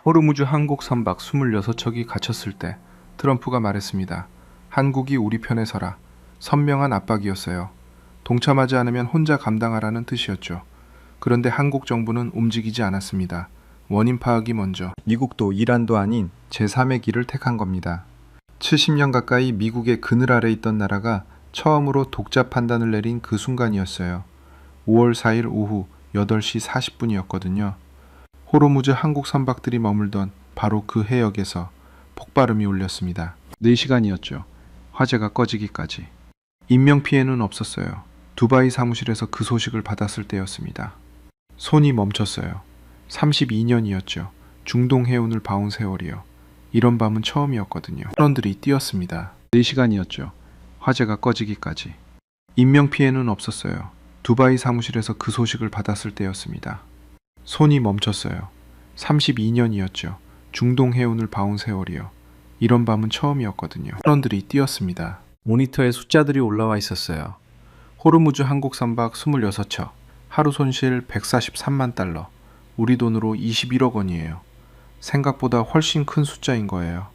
호르무즈 한국 선박 26척이 갇혔을 때 트럼프가 말했습니다. 한국이 우리 편에 서라. 선명한 압박이었어요. 동참하지 않으면 혼자 감당하라는 뜻이었죠. 그런데 한국 정부는 움직이지 않았습니다. 원인 파악이 먼저. 미국도 이란도 아닌 제3의 길을 택한 겁니다. 70년 가까이 미국의 그늘 아래 있던 나라가 처음으로 독자 판단을 내린 그 순간이었어요. 5월 4일 오후 8시 40분이었거든요. 호르무즈 한국 선박들이 머물던 바로 그 해역에서 폭발음이 울렸습니다. 4시간이었죠. 화재가 꺼지기까지. 인명피해는 없었어요. 두바이 사무실에서 그 소식을 받았을 때였습니다. 손이 멈췄어요. 32년이었죠. 중동 해운을 봐온 세월이요. 이런 밤은 처음이었거든요. 선원들이 뛰었습니다. 4시간이었죠. 화재가 꺼지기까지. 인명피해는 없었어요. 두바이 사무실에서 그 소식을 받았을 때였습니다. 손이 멈췄어요. 32년이었죠. 중동 해운을 봐온 세월이요. 이런 밤은 처음이었거든요. 선원들이 뛰었습니다. 모니터에 숫자들이 올라와 있었어요. 호르무즈 한국 선박 26척, 하루 손실 143만 달러, 우리 돈으로 21억 원이에요. 생각보다 훨씬 큰 숫자인 거예요.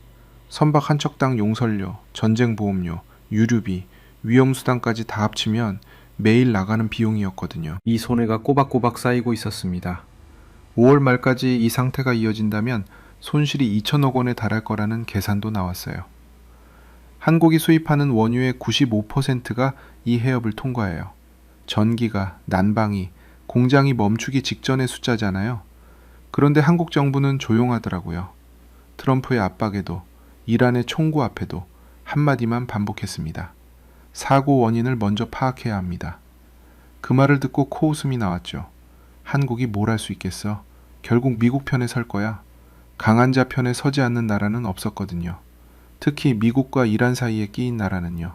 선박 한 척당 용선료, 전쟁보험료, 유류비, 위험수당까지 다 합치면 매일 나가는 비용이었거든요. 이 손해가 꼬박꼬박 쌓이고 있었습니다. 5월 말까지 이 상태가 이어진다면 손실이 2천억 원에 달할 거라는 계산도 나왔어요. 한국이 수입하는 원유의 95%가 이 해협을 통과해요. 전기가, 난방이, 공장이 멈추기 직전의 숫자잖아요. 그런데 한국 정부는 조용하더라고요. 트럼프의 압박에도, 이란의 총구 앞에도 한마디만 반복했습니다. 사고 원인을 먼저 파악해야 합니다. 그 말을 듣고 코웃음이 나왔죠. 한국이 뭘 할 수 있겠어? 결국 미국 편에 설 거야. 강한 자 편에 서지 않는 나라는 없었거든요. 특히 미국과 이란 사이에 끼인 나라는요.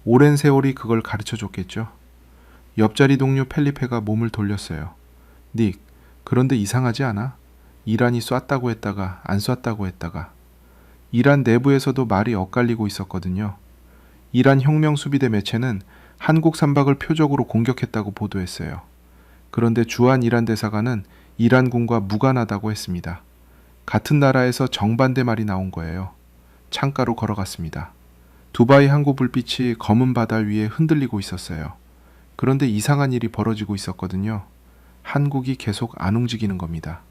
오랜 세월이 그걸 가르쳐 줬겠죠. 옆자리 동료 펠리페가 몸을 돌렸어요. 닉, 그런데 이상하지 않아? 이란이 쐈다고 했다가 안 쐈다고 했다가. 이란 내부에서도 말이 엇갈리고 있었거든요. 이란 혁명수비대 매체는 한국 선박을 표적으로 공격했다고 보도했어요. 그런데 주한 이란 대사관은 이란군과 무관하다고 했습니다. 같은 나라에서 정반대 말이 나온 거예요. 창가로 걸어갔습니다. 두바이 항구 불빛이 검은 바다 위에 흔들리고 있었어요. 그런데 이상한 일이 벌어지고 있었거든요. 한국이 계속 안 움직이는 겁니다.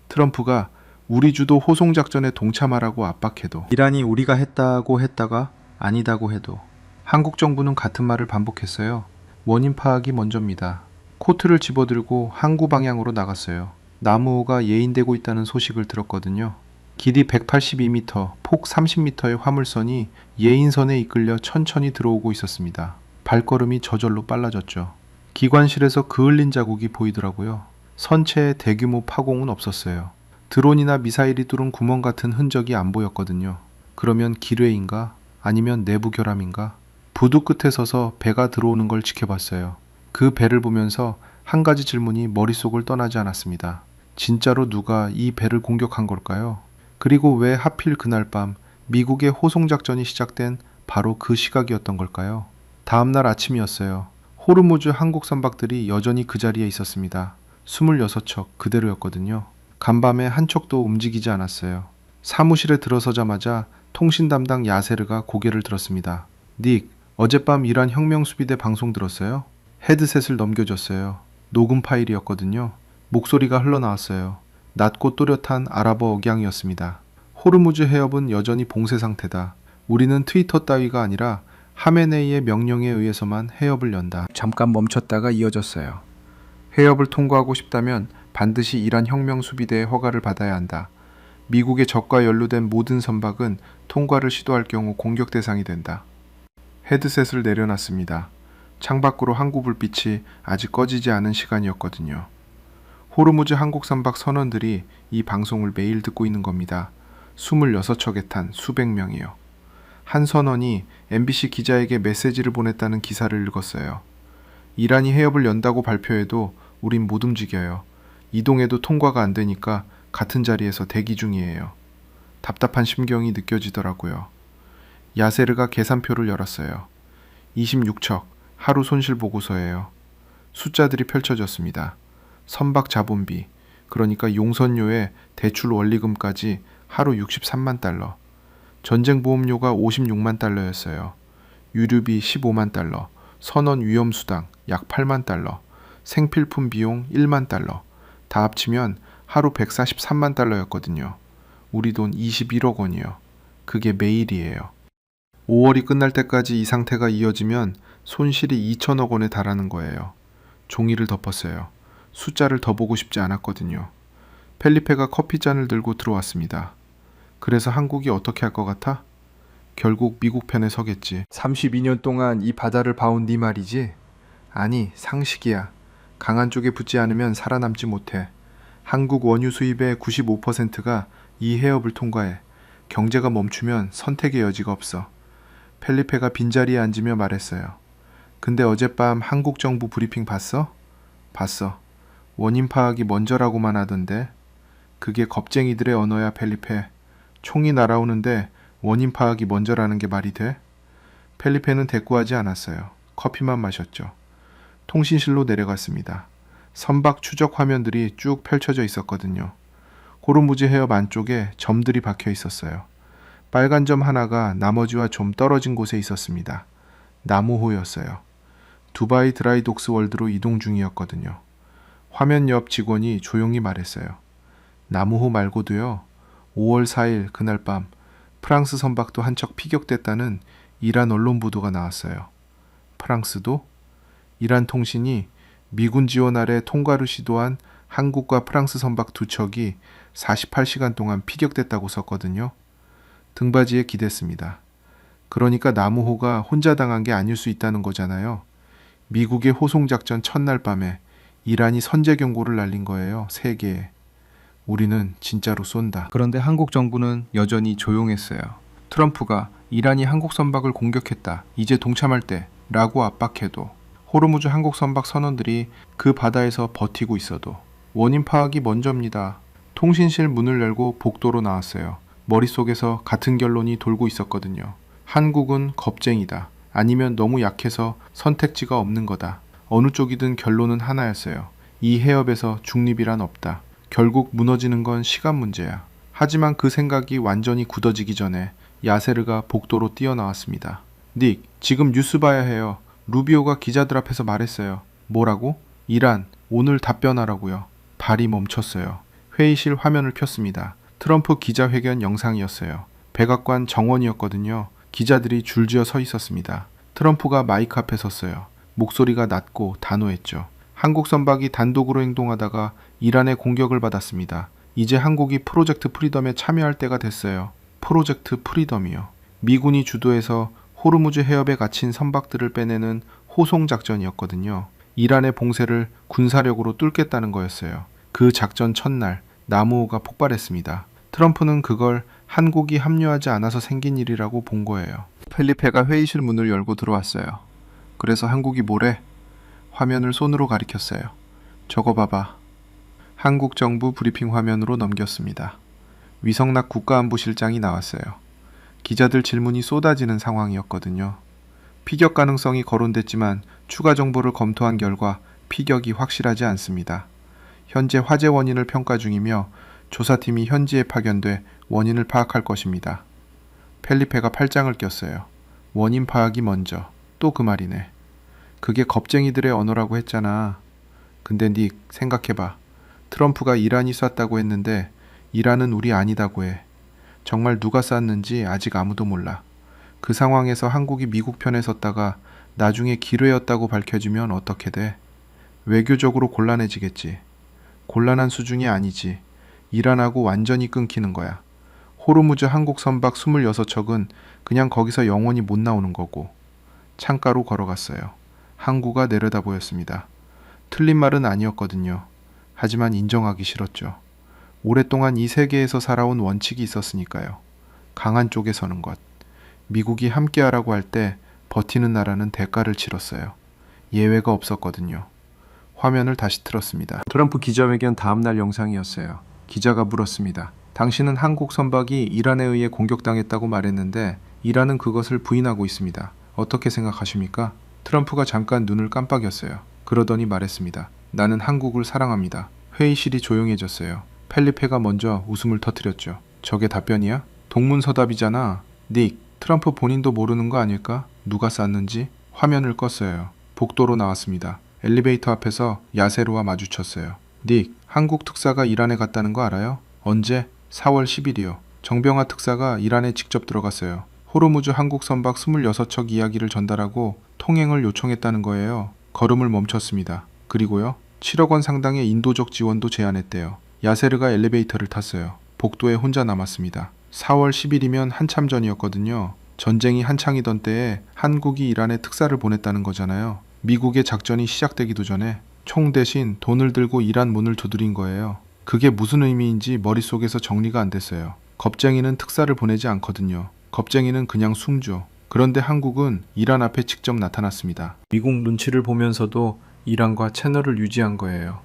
트럼프가 우리 주도 호송작전에 동참하라고 압박해도, 이란이 우리가 했다고 했다가 아니다고 해도 한국 정부는 같은 말을 반복했어요. 원인 파악이 먼저입니다. 코트를 집어들고 항구 방향으로 나갔어요. 나무호가 예인되고 있다는 소식을 들었거든요. 길이 182m, 폭 30m의 화물선이 예인선에 이끌려 천천히 들어오고 있었습니다. 발걸음이 저절로 빨라졌죠. 기관실에서 그을린 자국이 보이더라고요. 선체에 대규모 파공은 없었어요. 드론이나 미사일이 뚫은 구멍 같은 흔적이 안 보였거든요. 그러면 기뢰인가? 아니면 내부 결함인가? 부두 끝에 서서 배가 들어오는 걸 지켜봤어요. 그 배를 보면서 한 가지 질문이 머릿속을 떠나지 않았습니다. 진짜로 누가 이 배를 공격한 걸까요? 그리고 왜 하필 그날 밤 미국의 호송작전이 시작된 바로 그 시각이었던 걸까요? 다음날 아침이었어요. 호르무즈 한국 선박들이 여전히 그 자리에 있었습니다. 26척 그대로였거든요. 간밤에 한 척도 움직이지 않았어요. 사무실에 들어서자마자 통신 담당 야세르가 고개를 들었습니다. 닉, 어젯밤 이란 혁명수비대 방송 들었어요? 헤드셋을 넘겨줬어요. 녹음 파일이었거든요. 목소리가 흘러나왔어요. 낮고 또렷한 아랍어 억양이었습니다. 호르무즈 해협은 여전히 봉쇄 상태다. 우리는 트위터 따위가 아니라 하메네이의 명령에 의해서만 해협을 연다. 잠깐 멈췄다가 이어졌어요. 해협을 통과하고 싶다면 반드시 이란 혁명수비대의 허가를 받아야 한다. 미국의 적과 연루된 모든 선박은 통과를 시도할 경우 공격 대상이 된다. 헤드셋을 내려놨습니다. 창밖으로 항구 불빛이 아직 꺼지지 않은 시간이었거든요. 호르무즈 한국 선박 선원들이 이 방송을 매일 듣고 있는 겁니다. 26척에 탄 수백 명이요. 한 선원이 MBC 기자에게 메시지를 보냈다는 기사를 읽었어요. 이란이 해협을 연다고 발표해도 우린 못 움직여요. 이동해도 통과가 안 되니까 같은 자리에서 대기 중이에요. 답답한 심경이 느껴지더라고요. 야세르가 계산표를 열었어요. 26척, 하루 손실 보고서예요. 숫자들이 펼쳐졌습니다. 선박 자본비, 그러니까 용선료에 대출 원리금까지 하루 63만 달러. 전쟁 보험료가 56만 달러였어요. 유류비 15만 달러, 선원 위험수당 약 8만 달러, 생필품 비용 1만 달러. 다 합치면 하루 143만 달러였거든요. 우리 돈 21억 원이요. 그게 매일이에요. 5월이 끝날 때까지 이 상태가 이어지면 손실이 2천억 원에 달하는 거예요. 종이를 덮었어요. 숫자를 더 보고 싶지 않았거든요. 펠리페가 커피잔을 들고 들어왔습니다. 그래서 한국이 어떻게 할 것 같아? 결국 미국 편에 서겠지. 32년 동안 이 바다를 봐온 네 말이지? 아니, 상식이야. 강한 쪽에 붙지 않으면 살아남지 못해. 한국 원유 수입의 95%가 이 해협을 통과해. 경제가 멈추면 선택의 여지가 없어. 펠리페가 빈자리에 앉으며 말했어요. 근데 어젯밤 한국 정부 브리핑 봤어? 봤어. 원인 파악이 먼저라고만 하던데. 그게 겁쟁이들의 언어야, 펠리페. 총이 날아오는데 원인 파악이 먼저라는 게 말이 돼? 펠리페는 대꾸하지 않았어요. 커피만 마셨죠. 통신실로 내려갔습니다. 선박 추적 화면들이 쭉 펼쳐져 있었거든요. 호르무즈 해협 안쪽에 점들이 박혀 있었어요. 빨간 점 하나가 나머지와 좀 떨어진 곳에 있었습니다. 나무호였어요. 두바이 드라이독스 월드로 이동 중이었거든요. 화면 옆 직원이 조용히 말했어요. 나무호 말고도요. 5월 4일 그날 밤 프랑스 선박도 한 척 피격됐다는 이란 언론 보도가 나왔어요. 프랑스도? 이란 통신이 미군 지원 아래 통과를 시도한 한국과 프랑스 선박 두 척이 48시간 동안 피격됐다고 썼거든요. 등받이에 기댔습니다. 그러니까 나무호가 혼자 당한 게 아닐 수 있다는 거잖아요. 미국의 호송작전 첫날 밤에 이란이 선제 경고를 날린 거예요. 세계에. 우리는 진짜로 쏜다. 그런데 한국 정부는 여전히 조용했어요. 트럼프가 이란이 한국 선박을 공격했다. 이제 동참할 때 라고 압박해도 호르무즈 한국 선박 선원들이 그 바다에서 버티고 있어도 원인 파악이 먼저입니다. 통신실 문을 열고 복도로 나왔어요. 머릿속에서 같은 결론이 돌고 있었거든요. 한국은 겁쟁이다. 아니면 너무 약해서 선택지가 없는 거다. 어느 쪽이든 결론은 하나였어요. 이 해협에서 중립이란 없다. 결국 무너지는 건 시간 문제야. 하지만 그 생각이 완전히 굳어지기 전에 야세르가 복도로 뛰어나왔습니다. 닉, 지금 뉴스 봐야 해요. 루비오가 기자들 앞에서 말했어요. 뭐라고? 이란, 오늘 답변하라고요. 발이 멈췄어요. 회의실 화면을 켰습니다. 트럼프 기자회견 영상이었어요. 백악관 정원이었거든요. 기자들이 줄지어 서 있었습니다. 트럼프가 마이크 앞에 섰어요. 목소리가 낮고 단호했죠. 한국 선박이 단독으로 행동하다가 이란의 공격을 받았습니다. 이제 한국이 프로젝트 프리덤에 참여할 때가 됐어요. 프로젝트 프리덤이요. 미군이 주도해서 호르무즈 해협에 갇힌 선박들을 빼내는 호송 작전이었거든요. 이란의 봉쇄를 군사력으로 뚫겠다는 거였어요. 그 작전 첫날 나무호가 폭발했습니다. 트럼프는 그걸 한국이 합류하지 않아서 생긴 일이라고 본 거예요. 펠리페가 회의실 문을 열고 들어왔어요. 그래서 한국이 뭐래? 화면을 손으로 가리켰어요. 저거 봐봐. 한국 정부 브리핑 화면으로 넘겼습니다. 위성락 국가안보실장이 나왔어요. 기자들 질문이 쏟아지는 상황이었거든요. 피격 가능성이 거론됐지만 추가 정보를 검토한 결과 피격이 확실하지 않습니다. 현재 화재 원인을 평가 중이며 조사팀이 현지에 파견돼 원인을 파악할 것입니다. 펠리페가 팔짱을 꼈어요. 원인 파악이 먼저. 또 그 말이네. 그게 겁쟁이들의 언어라고 했잖아. 근데 닉 생각해봐. 트럼프가 이란이 쐈다고 했는데 이란은 우리 아니다고 해. 정말 누가 쐈는지 아직 아무도 몰라. 그 상황에서 한국이 미국 편에 섰다가 나중에 기뢰였다고 밝혀지면 어떻게 돼? 외교적으로 곤란해지겠지. 곤란한 수준이 아니지. 이란하고 완전히 끊기는 거야. 호르무즈 한국 선박 26척은 그냥 거기서 영원히 못 나오는 거고. 창가로 걸어갔어요. 항구가 내려다 보였습니다. 틀린 말은 아니었거든요. 하지만 인정하기 싫었죠. 오랫동안 이 세계에서 살아온 원칙이 있었으니까요. 강한 쪽에 서는 것. 미국이 함께하라고 할 때 버티는 나라는 대가를 치렀어요. 예외가 없었거든요. 화면을 다시 틀었습니다. 트럼프 기자회견 다음날 영상이었어요. 기자가 물었습니다. 당신은 한국 선박이 이란에 의해 공격당했다고 말했는데 이란은 그것을 부인하고 있습니다. 어떻게 생각하십니까? 트럼프가 잠깐 눈을 깜빡였어요. 그러더니 말했습니다. 나는 한국을 사랑합니다. 회의실이 조용해졌어요. 펠리페가 먼저 웃음을 터뜨렸죠. 저게 답변이야? 동문서답이잖아. 닉, 트럼프 본인도 모르는 거 아닐까? 누가 쐈는지? 화면을 껐어요. 복도로 나왔습니다. 엘리베이터 앞에서 야세로와 마주쳤어요. 닉, 한국 특사가 이란에 갔다는 거 알아요? 언제? 4월 10일이요. 정병화 특사가 이란에 직접 들어갔어요. 호르무즈 한국 선박 26척 이야기를 전달하고 통행을 요청했다는 거예요. 걸음을 멈췄습니다. 그리고요. 7억 원 상당의 인도적 지원도 제안했대요. 야세르가 엘리베이터를 탔어요. 복도에 혼자 남았습니다. 4월 10일이면 한참 전이었거든요. 전쟁이 한창이던 때에 한국이 이란에 특사를 보냈다는 거잖아요. 미국의 작전이 시작되기도 전에 총 대신 돈을 들고 이란 문을 두드린 거예요. 그게 무슨 의미인지 머릿속에서 정리가 안 됐어요. 겁쟁이는 특사를 보내지 않거든요. 겁쟁이는 그냥 숨죠. 그런데 한국은 이란 앞에 직접 나타났습니다. 미국 눈치를 보면서도 이란과 채널을 유지한 거예요.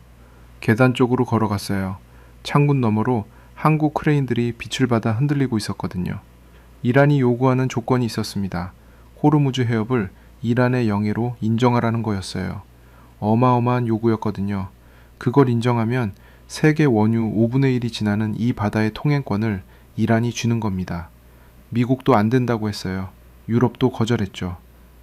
계단 쪽으로 걸어갔어요. 창문 너머로 한국 크레인들이 빛을 받아 흔들리고 있었거든요. 이란이 요구하는 조건이 있었습니다. 호르무즈 해협을 이란의 영해로 인정하라는 거였어요. 어마어마한 요구였거든요. 그걸 인정하면 세계 원유 5분의 1이 지나는 이 바다의 통행권을 이란이 주는 겁니다. 미국도 안 된다고 했어요. 유럽도 거절했죠.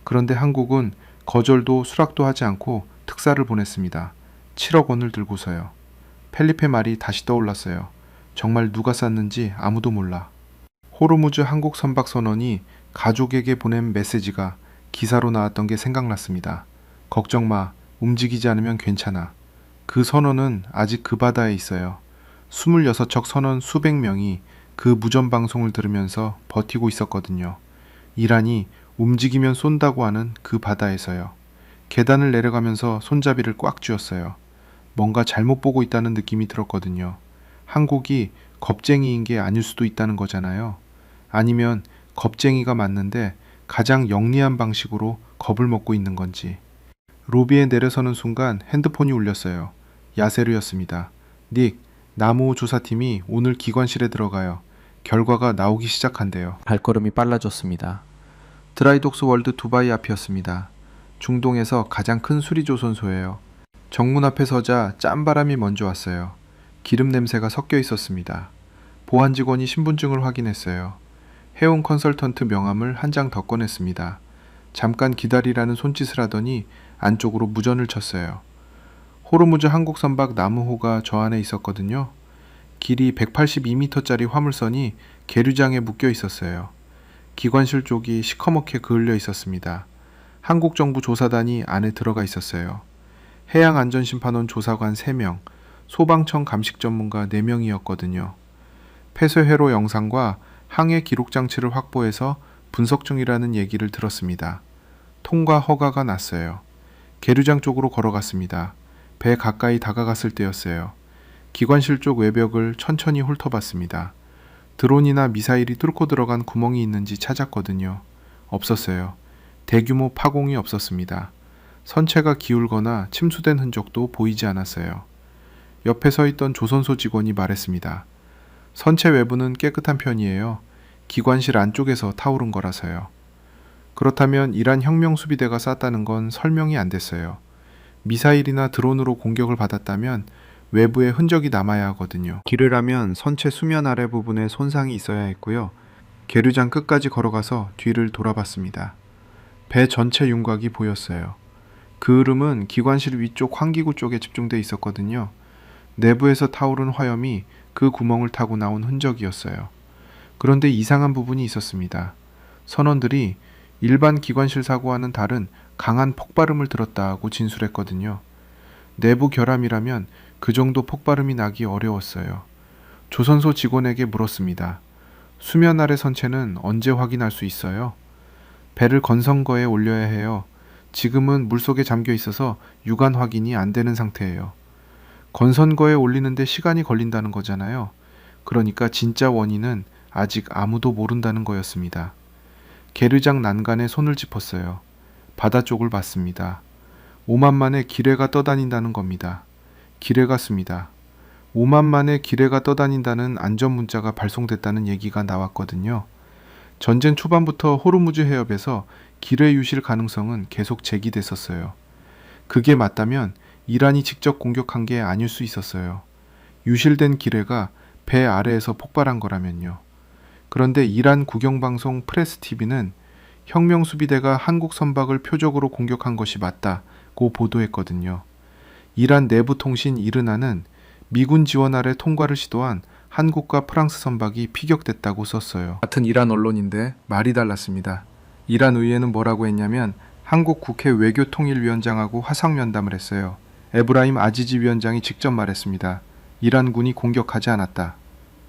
그런데 한국은 거절도 수락도 하지 않고 특사를 보냈습니다. 7억 원을 들고서요. 펠리페 말이 다시 떠올랐어요. 정말 누가 쐈는지 아무도 몰라. 호르무즈 한국 선박 선원이 가족에게 보낸 메시지가 기사로 나왔던 게 생각났습니다. 걱정 마. 움직이지 않으면 괜찮아. 그 선원은 아직 그 바다에 있어요. 26척 선원 수백 명이 그 무전 방송을 들으면서 버티고 있었거든요. 이란이 움직이면 쏜다고 하는 그 바다에서요. 계단을 내려가면서 손잡이를 꽉 쥐었어요. 뭔가 잘못 보고 있다는 느낌이 들었거든요. 한국이 겁쟁이인 게 아닐 수도 있다는 거잖아요. 아니면 겁쟁이가 맞는데 가장 영리한 방식으로 겁을 먹고 있는 건지. 로비에 내려서는 순간 핸드폰이 울렸어요. 야세르였습니다. 닉, 나무 조사팀이 오늘 기관실에 들어가요. 결과가 나오기 시작한대요. 발걸음이 빨라졌습니다. 드라이독스 월드 두바이 앞이었습니다. 중동에서 가장 큰 수리조선소예요. 정문 앞에 서자 짠바람이 먼저 왔어요. 기름 냄새가 섞여 있었습니다. 보안 직원이 신분증을 확인했어요. 해운 컨설턴트 명함을 한 장 더 꺼냈습니다. 잠깐 기다리라는 손짓을 하더니 안쪽으로 무전을 쳤어요. 호르무즈 한국 선박 나무호가 저 안에 있었거든요. 길이 182m짜리 화물선이 계류장에 묶여 있었어요. 기관실 쪽이 시커멓게 그을려 있었습니다. 한국 정부 조사단이 안에 들어가 있었어요. 해양안전심판원 조사관 3명, 소방청 감식 전문가 4명이었거든요. 폐쇄회로 영상과 항해 기록 장치를 확보해서 분석 중이라는 얘기를 들었습니다. 통과 허가가 났어요. 계류장 쪽으로 걸어갔습니다. 배 가까이 다가갔을 때였어요. 기관실 쪽 외벽을 천천히 훑어봤습니다. 드론이나 미사일이 뚫고 들어간 구멍이 있는지 찾았거든요. 없었어요. 대규모 파공이 없었습니다. 선체가 기울거나 침수된 흔적도 보이지 않았어요. 옆에 서 있던 조선소 직원이 말했습니다. 선체 외부는 깨끗한 편이에요. 기관실 안쪽에서 타오른 거라서요. 그렇다면 이란 혁명수비대가 쐈다는 건 설명이 안 됐어요. 미사일이나 드론으로 공격을 받았다면 외부에 흔적이 남아야 하거든요. 길을 선체 수면 아래 부분에 손상이 있어야 했고요. 계류장 끝까지 걸어가서 뒤를 돌아봤습니다. 배 전체 윤곽이 보였어요. 그 흐름은 기관실 위쪽 환기구 쪽에 집중돼 있었거든요. 내부에서 타오른 화염이 그 구멍을 타고 나온 흔적이었어요. 그런데 이상한 부분이 있었습니다. 선원들이 일반 기관실 사고와는 다른 강한 폭발음을 들었다고 진술했거든요. 내부 결함이라면 그 정도 폭발음이 나기 어려웠어요. 조선소 직원에게 물었습니다. 수면 아래 선체는 언제 확인할 수 있어요? 배를 건성거에 올려야 해요. 지금은 물속에 잠겨 있어서 육안 확인이 안 되는 상태예요. 건선거에 올리는데 시간이 걸린다는 거잖아요. 그러니까 진짜 원인은 아직 아무도 모른다는 거였습니다. 계류장 난간에 손을 짚었어요. 바다 쪽을 봤습니다. 오만만의 기뢰가 떠다닌다는 겁니다. 기뢰가 씁니다. 오만만의 기뢰가 떠다닌다는 안전 문자가 발송됐다는 얘기가 나왔거든요. 전쟁 초반부터 호르무즈 해협에서 기뢰 유실 가능성은 계속 제기됐었어요. 그게 맞다면 이란이 직접 공격한 게 아닐 수 있었어요. 유실된 기뢰가 배 아래에서 폭발한 거라면요. 그런데 이란 국영방송 프레스TV는 혁명수비대가 한국 선박을 표적으로 공격한 것이 맞다고 보도했거든요. 이란 내부 통신 이르나는 미군 지원 아래 통과를 시도한 한국과 프랑스 선박이 피격됐다고 썼어요. 같은 이란 언론인데 말이 달랐습니다. 이란 의회는 뭐라고 했냐면 한국 국회 외교통일위원장하고 화상면담을 했어요. 에브라임 아지지 위원장이 직접 말했습니다. 이란군이 공격하지 않았다.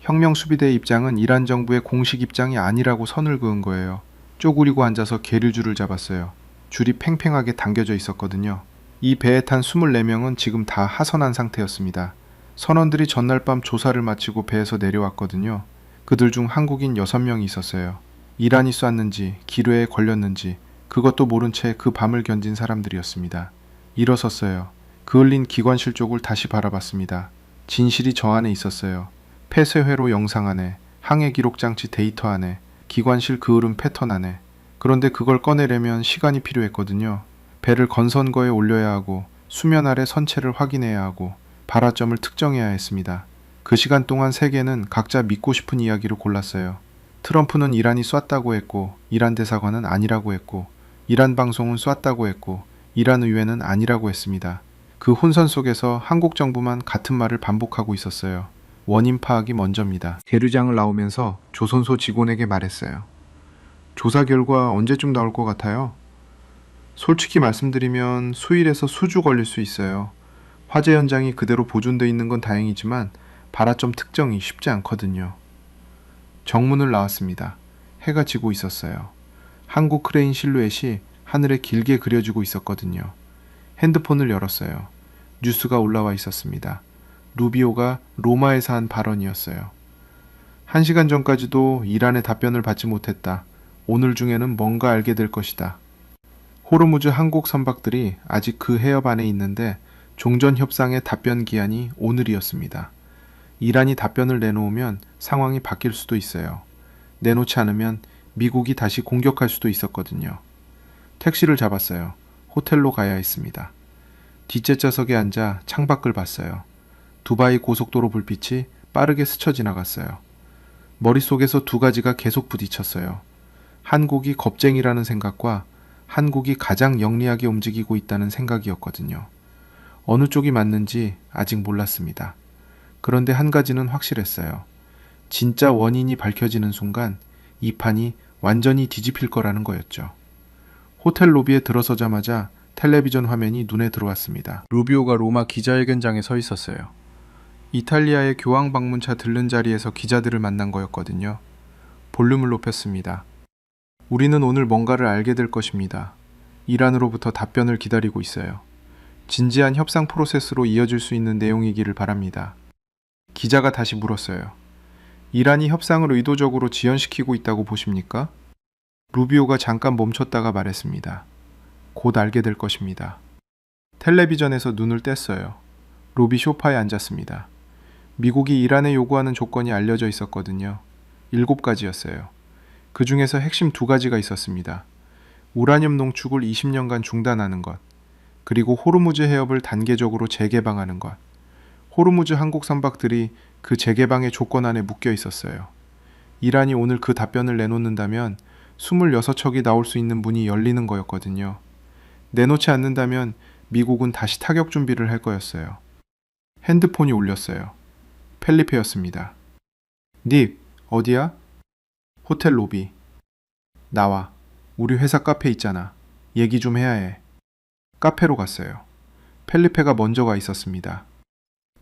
혁명수비대의 입장은 이란 정부의 공식 입장이 아니라고 선을 그은 거예요. 쪼그리고 앉아서 계류줄을 잡았어요. 줄이 팽팽하게 당겨져 있었거든요. 이 배에 탄 24명은 지금 다 하선한 상태였습니다. 선원들이 전날 밤 조사를 마치고 배에서 내려왔거든요. 그들 중 한국인 6명이 있었어요. 이란이 쐈는지 기뢰에 걸렸는지 그것도 모른 채 그 밤을 견딘 사람들이었습니다. 일어섰어요. 그을린 기관실 쪽을 다시 바라봤습니다. 진실이 저 안에 있었어요. 폐쇄회로 영상 안에, 항해 기록 장치 데이터 안에, 기관실 그을음 패턴 안에. 그런데 그걸 꺼내려면 시간이 필요했거든요. 배를 건선거에 올려야 하고 수면 아래 선체를 확인해야 하고 발화점을 특정해야 했습니다. 그 시간 동안 세계는 각자 믿고 싶은 이야기를 골랐어요. 트럼프는 이란이 쐈다고 했고 이란 대사관은 아니라고 했고 이란 방송은 쐈다고 했고 이란 의회는 아니라고 했습니다. 그 혼선 속에서 한국 정부만 같은 말을 반복하고 있었어요. 원인 파악이 먼저입니다. 계류장을 나오면서 조선소 직원에게 말했어요. 조사 결과 언제쯤 나올 것 같아요? 솔직히 말씀드리면 수일에서 수주 걸릴 수 있어요. 화재 현장이 그대로 보존되어 있는 건 다행이지만 발화점 특정이 쉽지 않거든요. 정문을 나왔습니다. 해가 지고 있었어요. 한국 크레인 실루엣이 하늘에 길게 그려지고 있었거든요. 핸드폰을 열었어요. 뉴스가 올라와 있었습니다. 루비오가 로마에서 한 발언이었어요. 1시간 전까지도 이란의 답변을 받지 못했다. 오늘 중에는 뭔가 알게 될 것이다. 호르무즈 한국 선박들이 아직 그 해협 안에 있는데 종전 협상의 답변 기한이 오늘이었습니다. 이란이 답변을 내놓으면 상황이 바뀔 수도 있어요. 내놓지 않으면 미국이 다시 공격할 수도 있었거든요. 택시를 잡았어요. 호텔로 가야 했습니다. 뒷째 좌석에 앉아 창밖을 봤어요. 두바이 고속도로 불빛이 빠르게 스쳐 지나갔어요. 머릿속에서 두 가지가 계속 부딪혔어요. 한국이 겁쟁이라는 생각과 한국이 가장 영리하게 움직이고 있다는 생각이었거든요. 어느 쪽이 맞는지 아직 몰랐습니다. 그런데 한 가지는 확실했어요. 진짜 원인이 밝혀지는 순간 이 판이 완전히 뒤집힐 거라는 거였죠. 호텔 로비에 들어서자마자 텔레비전 화면이 눈에 들어왔습니다. 루비오가 로마 기자회견장에 서 있었어요. 이탈리아의 교황 방문차 들른 자리에서 기자들을 만난 거였거든요. 볼륨을 높였습니다. 우리는 오늘 뭔가를 알게 될 것입니다. 이란으로부터 답변을 기다리고 있어요. 진지한 협상 프로세스로 이어질 수 있는 내용이기를 바랍니다. 기자가 다시 물었어요. 이란이 협상을 의도적으로 지연시키고 있다고 보십니까? 루비오가 잠깐 멈췄다가 말했습니다. 곧 알게 될 것입니다. 텔레비전에서 눈을 뗐어요. 로비 소파에 앉았습니다. 미국이 이란에 요구하는 조건이 알려져 있었거든요. 7가지였어요. 그 중에서 핵심 2가지가 있었습니다. 우라늄 농축을 20년간 중단하는 것, 그리고 호르무즈 해협을 단계적으로 재개방하는 것. 호르무즈 한국 선박들이 그 재개방의 조건 안에 묶여 있었어요. 이란이 오늘 그 답변을 내놓는다면 26척이 나올 수 있는 문이 열리는 거였거든요. 내놓지 않는다면 미국은 다시 타격 준비를 할 거였어요. 핸드폰이 울렸어요. 펠리페였습니다. 닉, 어디야? 호텔 로비. 나와. 우리 회사 카페 있잖아. 얘기 좀 해야 해. 카페로 갔어요. 펠리페가 먼저 가 있었습니다.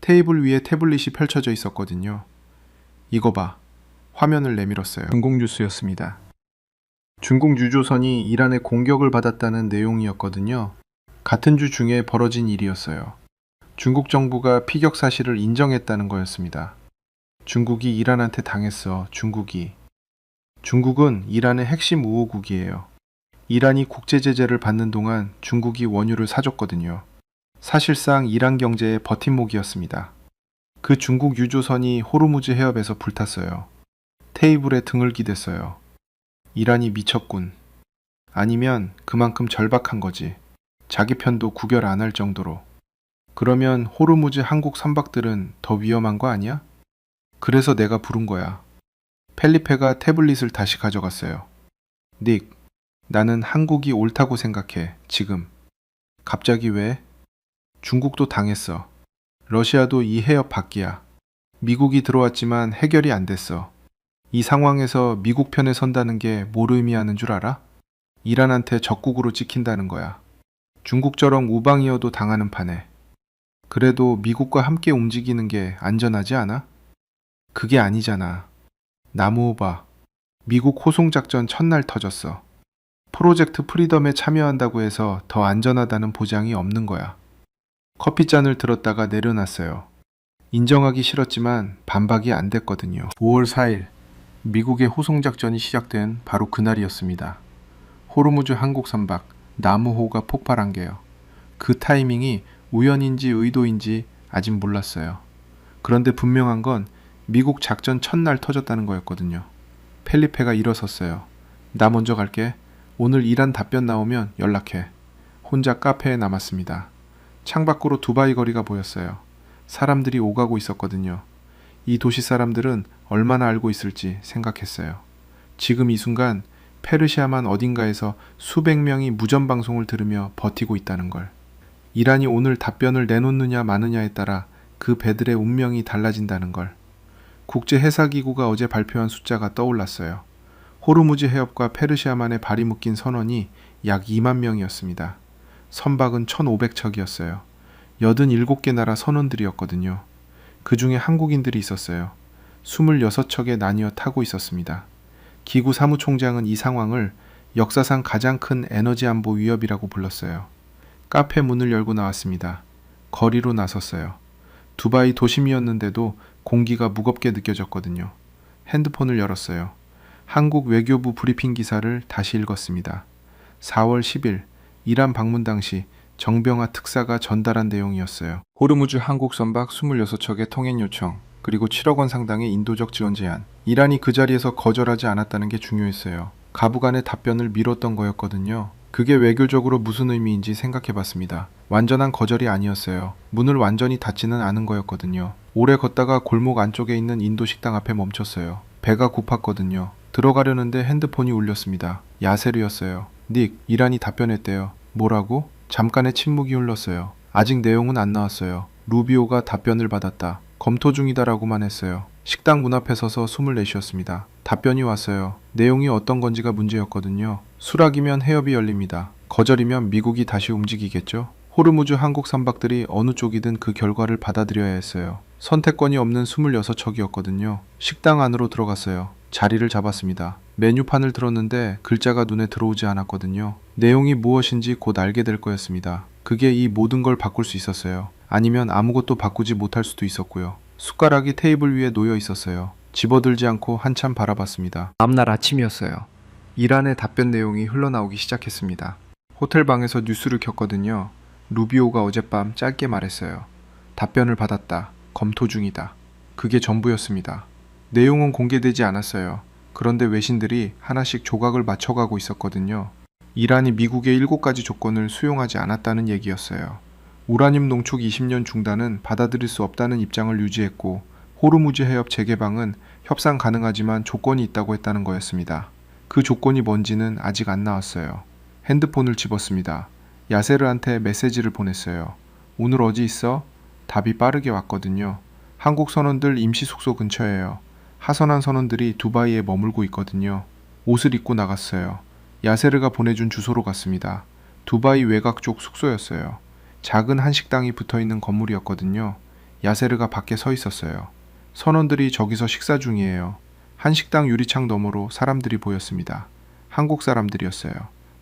테이블 위에 태블릿이 펼쳐져 있었거든요. 이거 봐. 화면을 내밀었어요. 중국 뉴스였습니다. 중국 유조선이 이란의 공격을 받았다는 내용이었거든요. 같은 주 중에 벌어진 일이었어요. 중국 정부가 피격 사실을 인정했다는 거였습니다. 중국이 이란한테 당했어. 중국은 이란의 핵심 우호국이에요. 이란이 국제 제재를 받는 동안 중국이 원유를 사줬거든요. 사실상 이란 경제의 버팀목이었습니다. 그 중국 유조선이 호르무즈 해협에서 불탔어요. 테이블에 등을 기댔어요. 이란이 미쳤군. 아니면 그만큼 절박한 거지. 자기 편도 구별 안 할 정도로. 그러면 호르무즈 한국 선박들은 더 위험한 거 아니야? 그래서 내가 부른 거야. 펠리페가 태블릿을 다시 가져갔어요. 닉, 나는 한국이 옳다고 생각해, 지금. 갑자기 왜? 중국도 당했어. 러시아도 이 해협 밖이야. 미국이 들어왔지만 해결이 안 됐어. 이 상황에서 미국 편에 선다는 게 뭘 의미하는 줄 알아? 이란한테 적국으로 찍힌다는 거야. 중국처럼 우방이어도 당하는 판에. 그래도 미국과 함께 움직이는 게 안전하지 않아? 그게 아니잖아. 나무호바. 미국 호송작전 첫날 터졌어. 프로젝트 프리덤에 참여한다고 해서 더 안전하다는 보장이 없는 거야. 커피잔을 들었다가 내려놨어요. 인정하기 싫었지만 반박이 안 됐거든요. 5월 4일, 미국의 호송작전이 시작된 바로 그날이었습니다. 호르무즈 한국 선박 나무호가 폭발한 게요. 그 타이밍이 우연인지 의도인지 아직 몰랐어요. 그런데 분명한 건 미국 작전 첫날 터졌다는 거였거든요. 펠리페가 일어섰어요. 나 먼저 갈게. 오늘 이란 답변 나오면 연락해. 혼자 카페에 남았습니다. 창밖으로 두바이 거리가 보였어요. 사람들이 오가고 있었거든요. 이 도시 사람들은 얼마나 알고 있을지 생각했어요. 지금 이 순간 페르시아만 어딘가에서 수백 명이 무전 방송을 들으며 버티고 있다는 걸. 이란이 오늘 답변을 내놓느냐 마느냐에 따라 그 배들의 운명이 달라진다는 걸. 국제해사기구가 어제 발표한 숫자가 떠올랐어요. 호르무즈 해협과 페르시아만에 발이 묶인 선원이 약 2만 명이었습니다. 선박은 1,500척이었어요. 87개 나라 선원들이었거든요. 그 중에 한국인들이 있었어요. 26척에 나뉘어 타고 있었습니다. 기구 사무총장은 이 상황을 역사상 가장 큰 에너지 안보 위협이라고 불렀어요. 카페 문을 열고 나왔습니다. 거리로 나섰어요. 두바이 도심이었는데도 공기가 무겁게 느껴졌거든요. 핸드폰을 열었어요. 한국 외교부 브리핑 기사를 다시 읽었습니다. 4월 10일 이란 방문 당시 정병하 특사가 전달한 내용이었어요. 호르무즈 한국 선박 26척의 통행 요청, 그리고 7억 원 상당의 인도적 지원 제안. 이란이 그 자리에서 거절하지 않았다는 게 중요했어요. 가부간의 답변을 미뤘던 거였거든요. 그게 외교적으로 무슨 의미인지 생각해봤습니다. 완전한 거절이 아니었어요. 문을 완전히 닫지는 않은 거였거든요. 오래 걷다가 골목 안쪽에 있는 인도 식당 앞에 멈췄어요. 배가 고팠거든요. 들어가려는데 핸드폰이 울렸습니다. 야세르였어요. 닉, 이란이 답변했대요. 뭐라고? 잠깐의 침묵이 흘렀어요. 아직 내용은 안 나왔어요. 루비오가 답변을 받았다. 검토 중이다라고만 했어요. 식당 문 앞에 서서 숨을 내쉬었습니다. 답변이 왔어요. 내용이 어떤 건지가 문제였거든요. 수락이면 해협이 열립니다. 거절이면 미국이 다시 움직이겠죠? 호르무즈 한국 선박들이 어느 쪽이든 그 결과를 받아들여야 했어요. 선택권이 없는 26척이었거든요. 식당 안으로 들어갔어요. 자리를 잡았습니다. 메뉴판을 들었는데 글자가 눈에 들어오지 않았거든요. 내용이 무엇인지 곧 알게 될 거였습니다. 그게 이 모든 걸 바꿀 수 있었어요. 아니면 아무것도 바꾸지 못할 수도 있었고요. 숟가락이 테이블 위에 놓여 있었어요. 집어들지 않고 한참 바라봤습니다. 다음날 아침이었어요. 이란의 답변 내용이 흘러나오기 시작했습니다. 호텔 방에서 뉴스를 켰거든요. 루비오가 어젯밤 짧게 말했어요. 답변을 받았다. 검토 중이다. 그게 전부였습니다. 내용은 공개되지 않았어요. 그런데 외신들이 하나씩 조각을 맞춰가고 있었거든요. 이란이 미국의 7가지 조건을 수용하지 않았다는 얘기였어요. 우라늄 농축 20년 중단은 받아들일 수 없다는 입장을 유지했고, 호르무즈 해협 재개방은 협상 가능하지만 조건이 있다고 했다는 거였습니다. 그 조건이 뭔지는 아직 안 나왔어요. 핸드폰을 집었습니다. 야세르한테 메시지를 보냈어요. 오늘 어디 있어? 답이 빠르게 왔거든요. 한국 선원들 임시 숙소 근처예요. 하선한 선원들이 두바이에 머물고 있거든요. 옷을 입고 나갔어요. 야세르가 보내준 주소로 갔습니다. 두바이 외곽 쪽 숙소였어요. 작은 한식당이 붙어있는 건물이었거든요. 야세르가 밖에 서 있었어요. 선원들이 저기서 식사 중이에요. 한식당 유리창 너머로 사람들이 보였습니다. 한국 사람들이었어요.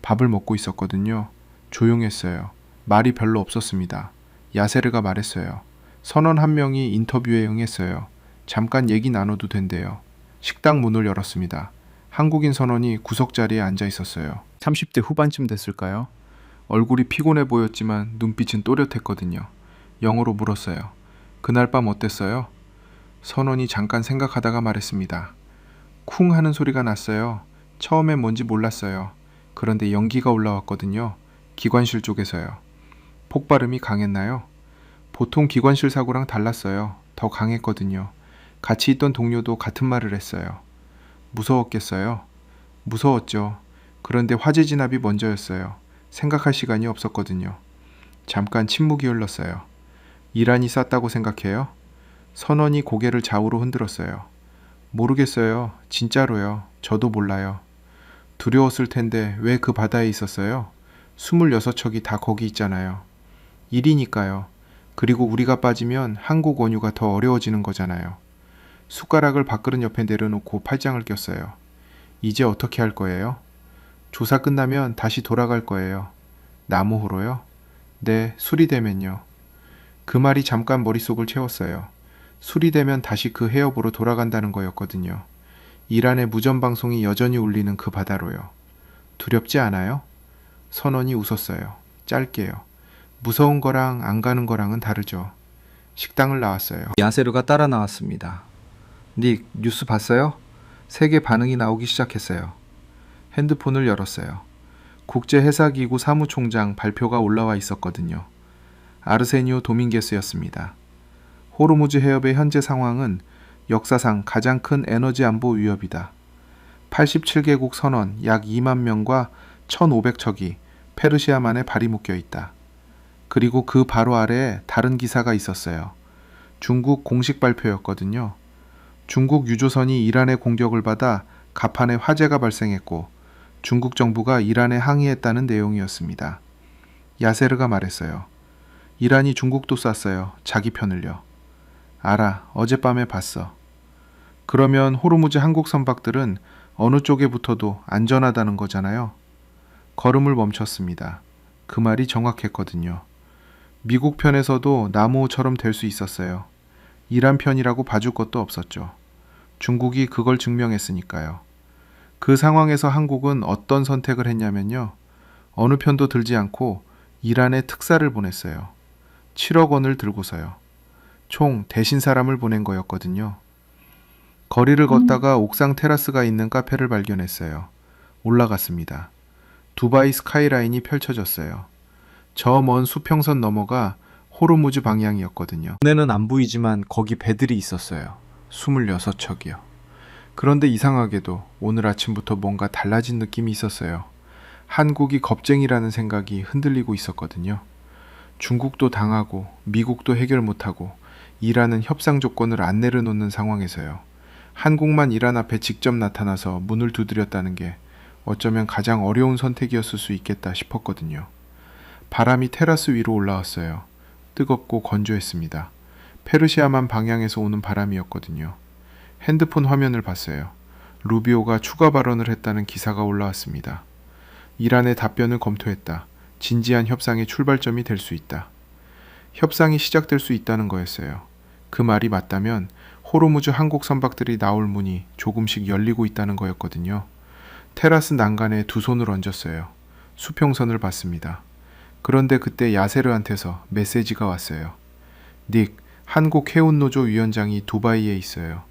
밥을 먹고 있었거든요. 조용했어요. 말이 별로 없었습니다. 야세르가 말했어요. 선원 한 명이 인터뷰에 응했어요. 잠깐 얘기 나눠도 된대요. 식당 문을 열었습니다. 한국인 선원이 구석자리에 앉아 있었어요. 30대 후반쯤 됐을까요? 얼굴이 피곤해 보였지만 눈빛은 또렷했거든요. 영어로 물었어요. 그날 밤 어땠어요? 선원이 잠깐 생각하다가 말했습니다. 쿵 하는 소리가 났어요. 처음엔 뭔지 몰랐어요. 그런데 연기가 올라왔거든요. 기관실 쪽에서요. 폭발음이 강했나요? 보통 기관실 사고랑 달랐어요. 더 강했거든요. 같이 있던 동료도 같은 말을 했어요. 무서웠겠어요? 무서웠죠. 그런데 화재 진압이 먼저였어요. 생각할 시간이 없었거든요. 잠깐 침묵이 흘렀어요. 이란이 쐈다고 생각해요? 선원이 고개를 좌우로 흔들었어요. 모르겠어요. 진짜로요. 저도 몰라요. 두려웠을 텐데 왜 그 바다에 있었어요? 26척이 다 거기 있잖아요. 일이니까요. 그리고 우리가 빠지면 한국 원유가 더 어려워지는 거잖아요. 숟가락을 밥그릇 옆에 내려놓고 팔짱을 꼈어요. 이제 어떻게 할 거예요? 조사 끝나면 다시 돌아갈 거예요. 나무호로요? 네, 수리되면요. 그 말이 잠깐 머릿속을 채웠어요. 수리되면 다시 그 해협으로 돌아간다는 거였거든요. 이란의 무전방송이 여전히 울리는 그 바다로요. 두렵지 않아요? 선원이 웃었어요. 짧게요. 무서운 거랑 안 가는 거랑은 다르죠. 식당을 나왔어요. 야세르가 따라 나왔습니다. 닉, 뉴스 봤어요? 세계 반응이 나오기 시작했어요. 핸드폰을 열었어요. 국제해사기구 사무총장 발표가 올라와 있었거든요. 아르세니오 도밍게스였습니다. 호르무즈 해협의 현재 상황은 역사상 가장 큰 에너지 안보 위협이다. 87개국 선원 약 2만 명과 1,500척이 페르시아만에 발이 묶여 있다. 그리고 그 바로 아래에 다른 기사가 있었어요. 중국 공식 발표였거든요. 중국 유조선이 이란의 공격을 받아 갑판에 화재가 발생했고 중국 정부가 이란에 항의했다는 내용이었습니다. 야세르가 말했어요. 이란이 중국도 쐈어요. 자기 편을요. 알아. 어젯밤에 봤어. 그러면 호르무즈 한국 선박들은 어느 쪽에 붙어도 안전하다는 거잖아요. 걸음을 멈췄습니다. 그 말이 정확했거든요. 미국 편에서도 나무호처럼 될 수 있었어요. 이란 편이라고 봐줄 것도 없었죠. 중국이 그걸 증명했으니까요. 그 상황에서 한국은 어떤 선택을 했냐면요. 어느 편도 들지 않고 이란에 특사를 보냈어요. 7억 원을 들고서요. 총 대신 사람을 보낸 거였거든요. 거리를 걷다가 옥상 테라스가 있는 카페를 발견했어요. 올라갔습니다. 두바이 스카이라인이 펼쳐졌어요. 저 먼 수평선 너머가 호르무즈 방향이었거든요. 눈에는 안 보이지만 거기 배들이 있었어요. 26척이요. 그런데 이상하게도 오늘 아침부터 뭔가 달라진 느낌이 있었어요. 한국이 겁쟁이라는 생각이 흔들리고 있었거든요. 중국도 당하고 미국도 해결 못하고 이란은 협상 조건을 안 내려놓는 상황에서요. 한국만 이란 앞에 직접 나타나서 문을 두드렸다는 게 어쩌면 가장 어려운 선택이었을 수 있겠다 싶었거든요. 바람이 테라스 위로 올라왔어요. 뜨겁고 건조했습니다. 페르시아만 방향에서 오는 바람이었거든요. 핸드폰 화면을 봤어요. 루비오가 추가 발언을 했다는 기사가 올라왔습니다. 이란의 답변을 검토했다. 진지한 협상의 출발점이 될 수 있다. 협상이 시작될 수 있다는 거였어요. 그 말이 맞다면 호르무즈 한국 선박들이 나올 문이 조금씩 열리고 있다는 거였거든요. 테라스 난간에 두 손을 얹었어요. 수평선을 봤습니다. 그런데 그때 야세르한테서 메시지가 왔어요. 닉, 한국 해운노조 위원장이 두바이에 있어요.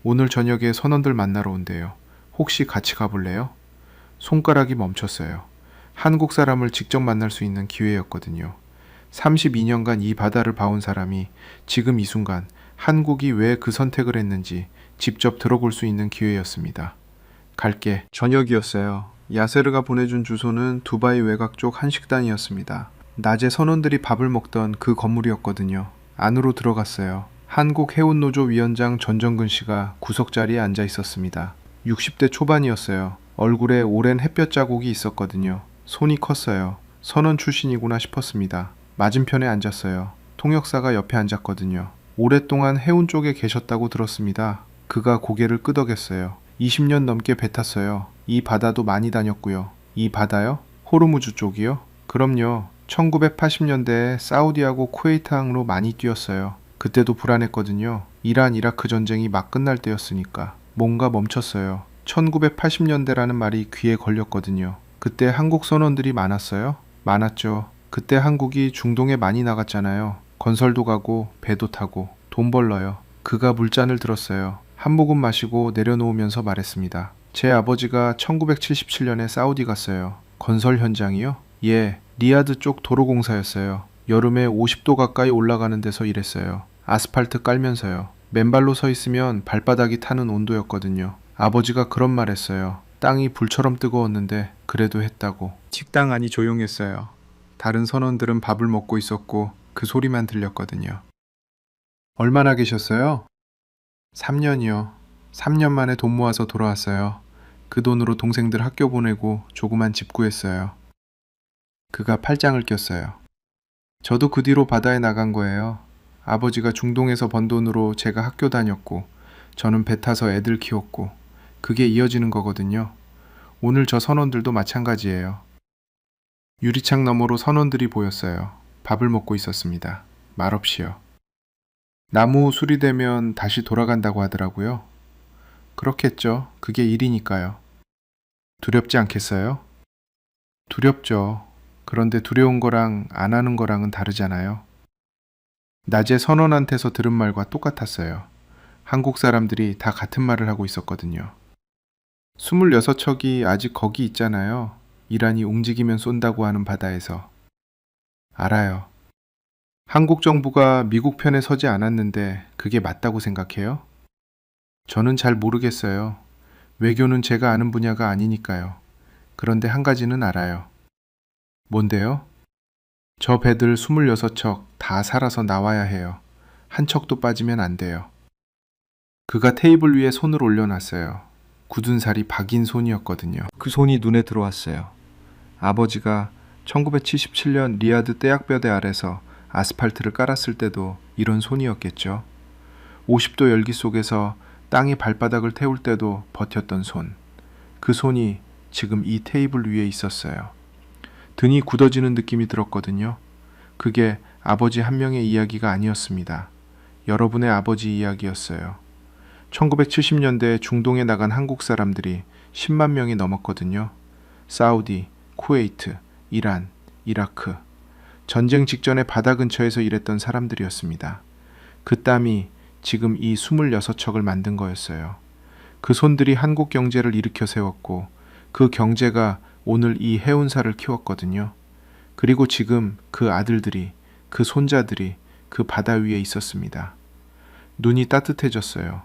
오늘 저녁에 선원들 만나러 온대요. 혹시 같이 가볼래요? 손가락이 멈췄어요. 한국 사람을 직접 만날 수 있는 기회였거든요. 32년간 이 바다를 봐온 사람이 지금 이 순간 한국이 왜 그 선택을 했는지 직접 들어볼 수 있는 기회였습니다. 갈게. 저녁이었어요. 야세르가 보내준 주소는 두바이 외곽 쪽 한식당이었습니다. 낮에 선원들이 밥을 먹던 그 건물이었거든요. 안으로 들어갔어요. 한국 해운노조 위원장 전정근 씨가 구석자리에 앉아 있었습니다. 60대 초반이었어요. 얼굴에 오랜 햇볕 자국이 있었거든요. 손이 컸어요. 선원 출신이구나 싶었습니다. 맞은편에 앉았어요. 통역사가 옆에 앉았거든요. 오랫동안 해운 쪽에 계셨다고 들었습니다. 그가 고개를 끄덕였어요. 20년 넘게 배 탔어요. 이 바다도 많이 다녔고요. 이 바다요? 호르무즈 쪽이요? 그럼요. 1980년대에 사우디하고 쿠웨이트 항로 많이 뛰었어요. 그때도 불안했거든요. 이란 이라크 전쟁이 막 끝날 때였으니까. 뭔가 멈췄어요. 1980년대라는 말이 귀에 걸렸거든요. 그때 한국 선원들이 많았어요? 많았죠. 그때 한국이 중동에 많이 나갔잖아요. 건설도 가고 배도 타고 돈 벌러요. 그가 물잔을 들었어요. 한 모금 마시고 내려놓으면서 말했습니다. 제 아버지가 1977년에 사우디 갔어요. 건설 현장이요? 예, 리야드 쪽 도로공사였어요. 여름에 50도 가까이 올라가는 데서 일했어요. 아스팔트 깔면서요. 맨발로 서 있으면 발바닥이 타는 온도였거든요. 아버지가 그런 말 했어요. 땅이 불처럼 뜨거웠는데 그래도 했다고. 식당 안이 조용했어요. 다른 선원들은 밥을 먹고 있었고 그 소리만 들렸거든요. 얼마나 계셨어요? 3년이요. 3년 만에 돈 모아서 돌아왔어요. 그 돈으로 동생들 학교 보내고 조그만 집 구했어요. 그가 팔짱을 꼈어요. 저도 그 뒤로 바다에 나간 거예요. 아버지가 중동에서 번 돈으로 제가 학교 다녔고 저는 배 타서 애들 키웠고 그게 이어지는 거거든요. 오늘 저 선원들도 마찬가지예요. 유리창 너머로 선원들이 보였어요. 밥을 먹고 있었습니다. 말없이요. 나무 수리되면 다시 돌아간다고 하더라고요. 그렇겠죠. 그게 일이니까요. 두렵지 않겠어요? 두렵죠. 그런데 두려운 거랑 안 하는 거랑은 다르잖아요. 낮에 선원한테서 들은 말과 똑같았어요. 한국 사람들이 다 같은 말을 하고 있었거든요. 26척이 아직 거기 있잖아요. 이란이 움직이면 쏜다고 하는 바다에서. 알아요. 한국 정부가 미국 편에 서지 않았는데 그게 맞다고 생각해요? 저는 잘 모르겠어요. 외교는 제가 아는 분야가 아니니까요. 그런데 한 가지는 알아요. 뭔데요? 저 배들 26척 다 살아서 나와야 해요. 한 척도 빠지면 안 돼요. 그가 테이블 위에 손을 올려놨어요. 굳은 살이 박인 손이었거든요. 그 손이 눈에 들어왔어요. 아버지가 1977년 리야드 떼약볕의 아래서 아스팔트를 깔았을 때도 이런 손이었겠죠. 50도 열기 속에서 땅이 발바닥을 태울 때도 버텼던 손. 그 손이 지금 이 테이블 위에 있었어요. 등이 굳어지는 느낌이 들었거든요. 그게 아버지 한 명의 이야기가 아니었습니다. 여러분의 아버지 이야기였어요. 1970년대에 중동에 나간 한국 사람들이 10만 명이 넘었거든요. 사우디, 쿠웨이트, 이란, 이라크. 전쟁 직전에 바다 근처에서 일했던 사람들이었습니다. 그 땀이 지금 이 26척을 만든 거였어요. 그 손들이 한국 경제를 일으켜 세웠고 그 경제가 오늘 이 해운사를 키웠거든요. 그리고 지금 그 아들들이, 그 손자들이 그 바다 위에 있었습니다. 눈이 따뜻해졌어요.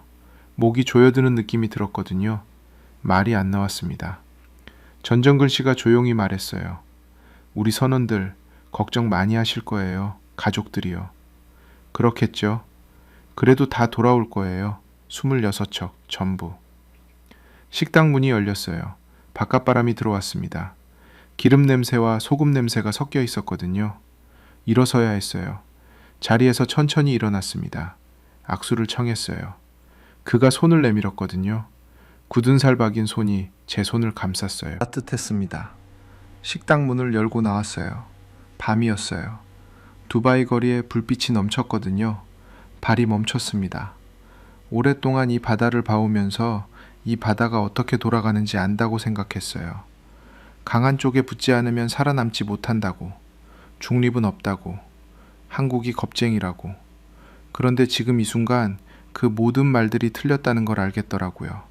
목이 조여드는 느낌이 들었거든요. 말이 안 나왔습니다. 전정근 씨가 조용히 말했어요. 우리 선원들 걱정 많이 하실 거예요. 가족들이요. 그렇겠죠. 그래도 다 돌아올 거예요. 26척 전부. 식당 문이 열렸어요. 바깥바람이 들어왔습니다. 기름 냄새와 소금 냄새가 섞여 있었거든요. 일어서야 했어요. 자리에서 천천히 일어났습니다. 악수를 청했어요. 그가 손을 내밀었거든요. 굳은 살 박인 손이 제 손을 감쌌어요. 따뜻했습니다. 식당 문을 열고 나왔어요. 밤이었어요. 두바이 거리에 불빛이 넘쳤거든요. 발이 멈췄습니다. 오랫동안 이 바다를 봐오면서 이 바다가 어떻게 돌아가는지 안다고 생각했어요. 강한 쪽에 붙지 않으면 살아남지 못한다고, 중립은 없다고, 한국이 겁쟁이라고. 그런데 지금 이 순간 그 모든 말들이 틀렸다는 걸 알겠더라고요.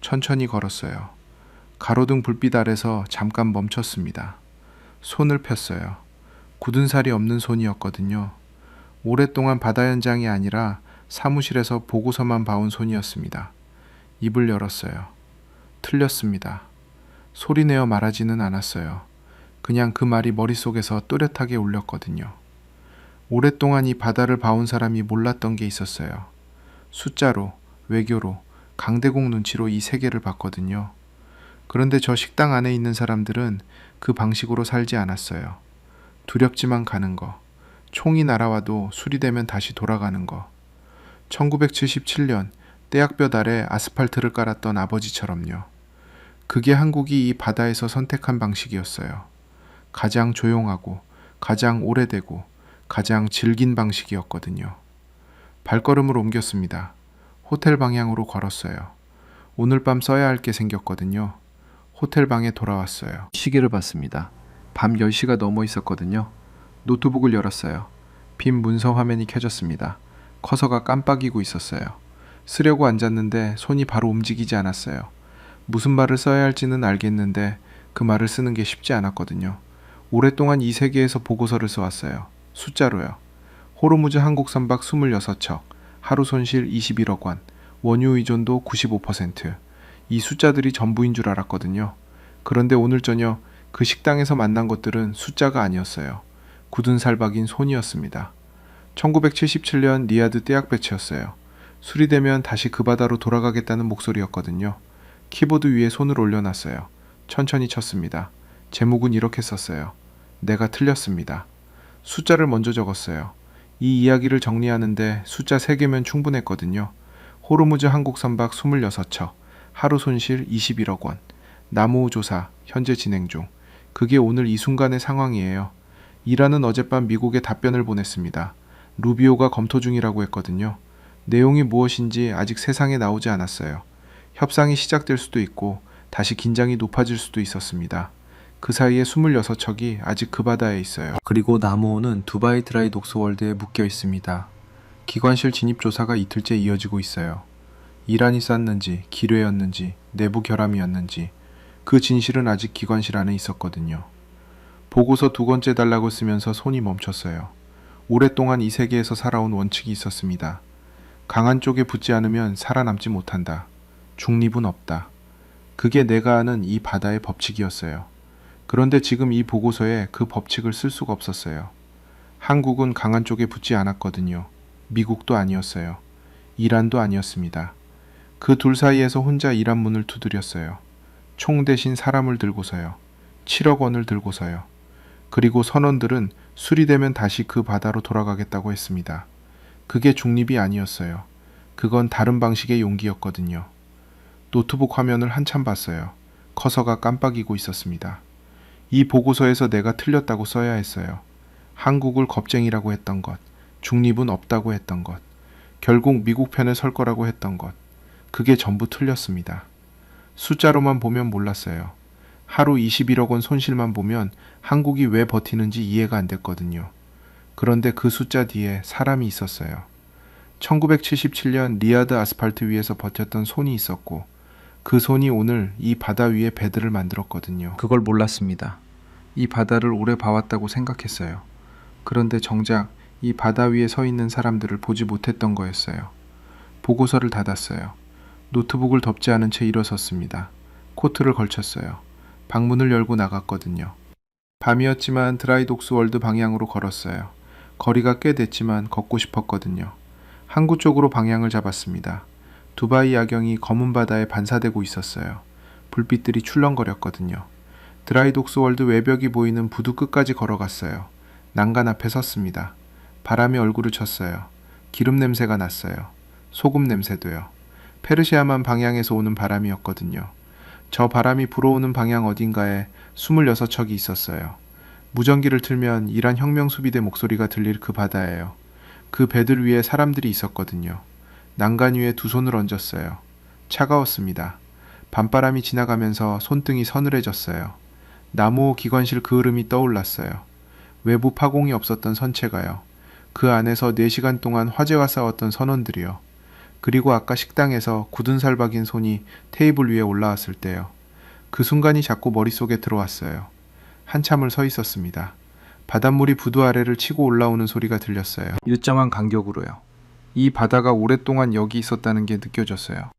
천천히 걸었어요. 가로등 불빛 아래서 잠깐 멈췄습니다. 손을 폈어요. 굳은 살이 없는 손이었거든요. 오랫동안 바다 현장이 아니라 사무실에서 보고서만 봐온 손이었습니다. 입을 열었어요. 틀렸습니다. 소리내어 말하지는 않았어요. 그냥 그 말이 머릿속에서 또렷하게 울렸거든요. 오랫동안 이 바다를 봐온 사람이 몰랐던 게 있었어요. 숫자로, 외교로, 강대국 눈치로 이 세계를 봤거든요. 그런데 저 식당 안에 있는 사람들은 그 방식으로 살지 않았어요. 두렵지만 가는 거. 총이 날아와도 수리되면 다시 돌아가는 거. 1977년 떼약볕 아래 아스팔트를 깔았던 아버지처럼요. 그게 한국이 이 바다에서 선택한 방식이었어요. 가장 조용하고 가장 오래되고 가장 질긴 방식이었거든요. 발걸음을 옮겼습니다. 호텔 방향으로 걸었어요. 오늘 밤 써야 할 게 생겼거든요. 호텔 방에 돌아왔어요. 시계를 봤습니다. 밤 10시가 넘어 있었거든요. 노트북을 열었어요. 빈 문서 화면이 켜졌습니다. 커서가 깜빡이고 있었어요. 쓰려고 앉았는데 손이 바로 움직이지 않았어요. 무슨 말을 써야 할지는 알겠는데 그 말을 쓰는 게 쉽지 않았거든요. 오랫동안 이 세계에서 보고서를 써왔어요. 숫자로요. 호르무즈 한국 선박 26척, 하루 손실 21억 원, 원유 의존도 95%. 이 숫자들이 전부인 줄 알았거든요. 그런데 오늘 저녁 그 식당에서 만난 것들은 숫자가 아니었어요. 굳은 살박인 손이었습니다. 1977년 리야드 떼약 배치였어요. 수리되면 다시 그 바다로 돌아가겠다는 목소리였거든요. 키보드 위에 손을 올려놨어요. 천천히 쳤습니다. 제목은 이렇게 썼어요. 내가 틀렸습니다. 숫자를 먼저 적었어요. 이 이야기를 정리하는데 숫자 3개면 충분했거든요. 호르무즈 한국 선박 26척, 하루 손실 21억 원, 나무호 조사 현재 진행 중. 그게 오늘 이 순간의 상황이에요. 이란은 어젯밤 미국에 답변을 보냈습니다. 루비오가 검토 중이라고 했거든요. 내용이 무엇인지 아직 세상에 나오지 않았어요. 협상이 시작될 수도 있고 다시 긴장이 높아질 수도 있었습니다. 그 사이에 26척이 아직 그 바다에 있어요. 그리고 나무호는 두바이 드라이 독스월드에 묶여 있습니다. 기관실 진입 조사가 이틀째 이어지고 있어요. 이란이 쐈는지, 기뢰였는지, 내부 결함이었는지 그 진실은 아직 기관실 안에 있었거든요. 보고서 2권째 달라고 쓰면서 손이 멈췄어요. 오랫동안 이 세계에서 살아온 원칙이 있었습니다. 강한 쪽에 붙지 않으면 살아남지 못한다. 중립은 없다. 그게 내가 아는 이 바다의 법칙이었어요. 그런데 지금 이 보고서에 그 법칙을 쓸 수가 없었어요. 한국은 강한 쪽에 붙지 않았거든요. 미국도 아니었어요. 이란도 아니었습니다. 그 둘 사이에서 혼자 이란 문을 두드렸어요. 총 대신 사람을 들고서요. 7억 원을 들고서요. 그리고 선원들은 수리되면 다시 그 바다로 돌아가겠다고 했습니다. 그게 중립이 아니었어요. 그건 다른 방식의 용기였거든요. 노트북 화면을 한참 봤어요. 커서가 깜빡이고 있었습니다. 이 보고서에서 내가 틀렸다고 써야 했어요. 한국을 겁쟁이라고 했던 것, 중립은 없다고 했던 것, 결국 미국 편에 설 거라고 했던 것, 그게 전부 틀렸습니다. 숫자로만 보면 몰랐어요. 하루 21억 원 손실만 보면 한국이 왜 버티는지 이해가 안 됐거든요. 그런데 그 숫자 뒤에 사람이 있었어요. 1977년 리야드 아스팔트 위에서 버텼던 손이 있었고 그 손이 오늘 이 바다 위에 배들을 만들었거든요. 그걸 몰랐습니다. 이 바다를 오래 봐왔다고 생각했어요. 그런데 정작 이 바다 위에 서 있는 사람들을 보지 못했던 거였어요. 보고서를 닫았어요. 노트북을 덮지 않은 채 일어섰습니다. 코트를 걸쳤어요. 방문을 열고 나갔거든요. 밤이었지만 드라이 독스월드 방향으로 걸었어요. 거리가 꽤 됐지만 걷고 싶었거든요. 항구 쪽으로 방향을 잡았습니다. 두바이 야경이 검은 바다에 반사되고 있었어요. 불빛들이 출렁거렸거든요. 드라이 독스월드 외벽이 보이는 부두 끝까지 걸어갔어요. 난간 앞에 섰습니다. 바람이 얼굴을 쳤어요. 기름 냄새가 났어요. 소금 냄새도요. 페르시아만 방향에서 오는 바람이었거든요. 저 바람이 불어오는 방향 어딘가에 26척이 있었어요. 무전기를 틀면 이란 혁명수비대 목소리가 들릴 그 바다예요. 그 배들 위에 사람들이 있었거든요. 난간 위에 두 손을 얹었어요. 차가웠습니다. 밤바람이 지나가면서 손등이 서늘해졌어요. 나무호 기관실 그 흐름이 떠올랐어요. 외부 파공이 없었던 선체가요. 그 안에서 4시간 동안 화재와 싸웠던 선원들이요. 그리고 아까 식당에서 굳은 살 박인 손이 테이블 위에 올라왔을 때요. 그 순간이 자꾸 머릿속에 들어왔어요. 한참을 서 있었습니다. 바닷물이 부두 아래를 치고 올라오는 소리가 들렸어요. 일정한 간격으로요. 이 바다가 오랫동안 여기 있었다는 게 느껴졌어요.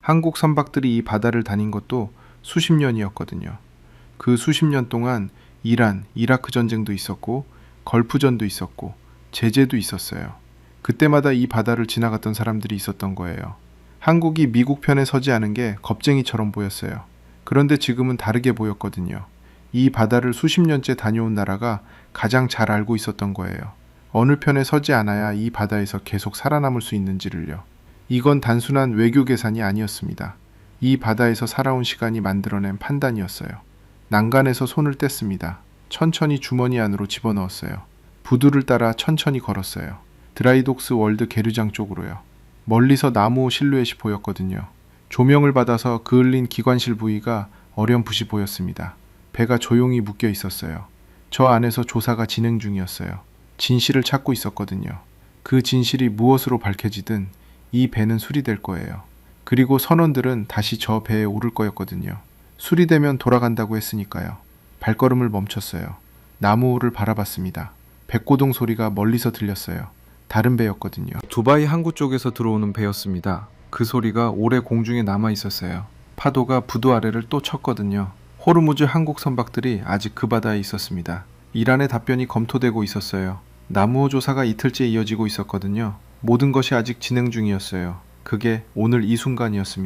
한국 선박들이 이 바다를 다닌 것도 수십 년이었거든요. 그 수십 년 동안 이란, 이라크 전쟁도 있었고 걸프전도 있었고 제재도 있었어요. 그때마다 이 바다를 지나갔던 사람들이 있었던 거예요. 한국이 미국 편에 서지 않은 게 겁쟁이처럼 보였어요. 그런데 지금은 다르게 보였거든요. 이 바다를 수십 년째 다녀온 나라가 가장 잘 알고 있었던 거예요. 어느 편에 서지 않아야 이 바다에서 계속 살아남을 수 있는지를요. 이건 단순한 외교 계산이 아니었습니다. 이 바다에서 살아온 시간이 만들어낸 판단이었어요. 난간에서 손을 뗐습니다. 천천히 주머니 안으로 집어넣었어요. 부두를 따라 천천히 걸었어요. 드라이독스 월드 계류장 쪽으로요. 멀리서 나무 실루엣이 보였거든요. 조명을 받아서 그을린 기관실 부위가 어렴풋이 보였습니다. 배가 조용히 묶여 있었어요. 저 안에서 조사가 진행 중이었어요. 진실을 찾고 있었거든요. 그 진실이 무엇으로 밝혀지든 이 배는 수리될 거예요. 그리고 선원들은 다시 저 배에 오를 거였거든요. 수리되면 돌아간다고 했으니까요. 발걸음을 멈췄어요. 나무호를 바라봤습니다. 백고동 소리가 멀리서 들렸어요. 다른 배였거든요. 두바이 항구 쪽에서 들어오는 배였습니다. 그 소리가 오래 공중에 남아 있었어요. 파도가 부두 아래를 또 쳤거든요. 호르무즈 한국 선박들이 아직 그 바다에 있었습니다. 이란의 답변이 검토되고 있었어요. 나무호 조사가 이틀째 이어지고 있었거든요. 모든 것이 아직 진행 중이었어요. 그게 오늘 이 순간이었습니다.